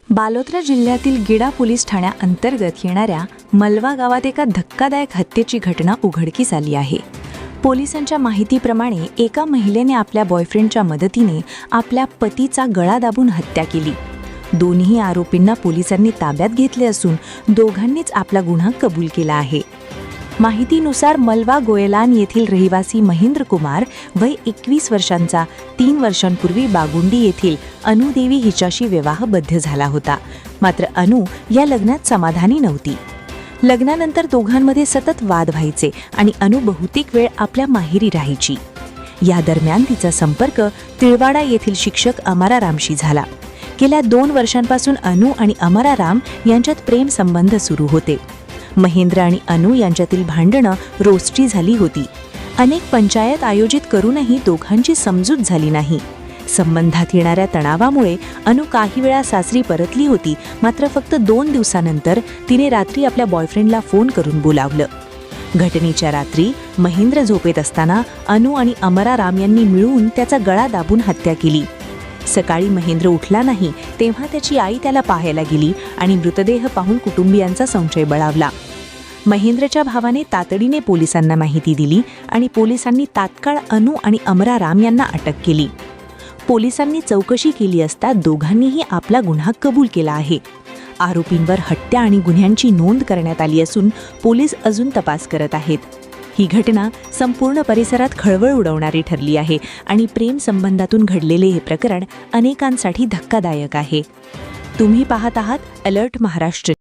बालोद्रा जिल्ह्यातील गिडा पोलीस ठाण्याअंतर्गत येणाऱ्या मलवा गावात एका धक्कादायक हत्येची घटना उघडकीस आली आहे। पोलिसांच्या माहितीप्रमाणे एका महिलेने आपल्या बॉयफ्रेंडच्या मदतीने आपल्या पतीचा गळा दाबून हत्या केली। दोन्ही आरोपींना पोलिसांनी ताब्यात घेतले असून दोघांनीच आपला गुन्हा कबूल केला आहे। माहितीनुसार मलवा गोयलान येथील रहिवासी महेंद्र कुमार वय 21 वर्षांचा 3 वर्षांपूर्वी बागुंडी येथील अनु देवी हिच्याशी विवाहबद्ध झाला होता। मात्र अनु या लग्नात समाधानी नव्हती। लग्नानंतर दोघांमध्ये सतत वाद व्हायचे आणि अनु बहुतेक वेळ आपल्या माहेरी राहायची। या दरम्यान तिचा संपर्क तिळवाडा येथील शिक्षक अमरारामशी झाला। गेल्या 2 वर्षांपासून अनु आणि अमराराम यांच्यात प्रेम संबंध सुरू होते। महेंद्र आणि अनु यांच्यातील भांडणं रोजची झाली होती। अनेक पंचायत आयोजित करूनही दोघांची समजूत झाली नाही। संबंधात येणाऱ्या तणावामुळे अनु काही वेळा सासरी परतली होती। मात्र फक्त 2 दिवसानंतर तिने रात्री आपल्या बॉयफ्रेंडला फोन करून बोलावलं। घटनेच्या रात्री महेंद्र झोपेत असताना अनु आणि अमराराम यांनी मिळून त्याचा गळा दाबून हत्या केली। सकाळी महेंद्र उठला नाही तेव्हा त्याची आई त्याला पाहायला गेली आणि मृतदेह पाहून कुटुंबियांचा संशय बळावला। महेंद्रच्या भावाने तातडीने पोलिसांना माहिती दिली आणि पोलिसांनी तात्काळ अनु आणि अमराराम यांना अटक केली। पोलिसांनी चौकशी केली असता दोघांनीही आपला गुन्हा कबूल केला आहे। आरोपींवर हत्या आणि गुन्ह्यांची नोंद करण्यात आली असून पोलीस अजून तपास करत आहेत। ही घटना संपूर्ण परिसरात खळबळ उडवणारी ठरली आहे आणि प्रेम संबंधातून घडलेले हे प्रकरण अनेकांसाठी धक्कादायक आहे। तुम्ही पाहत आहात अलर्ट महाराष्ट्र।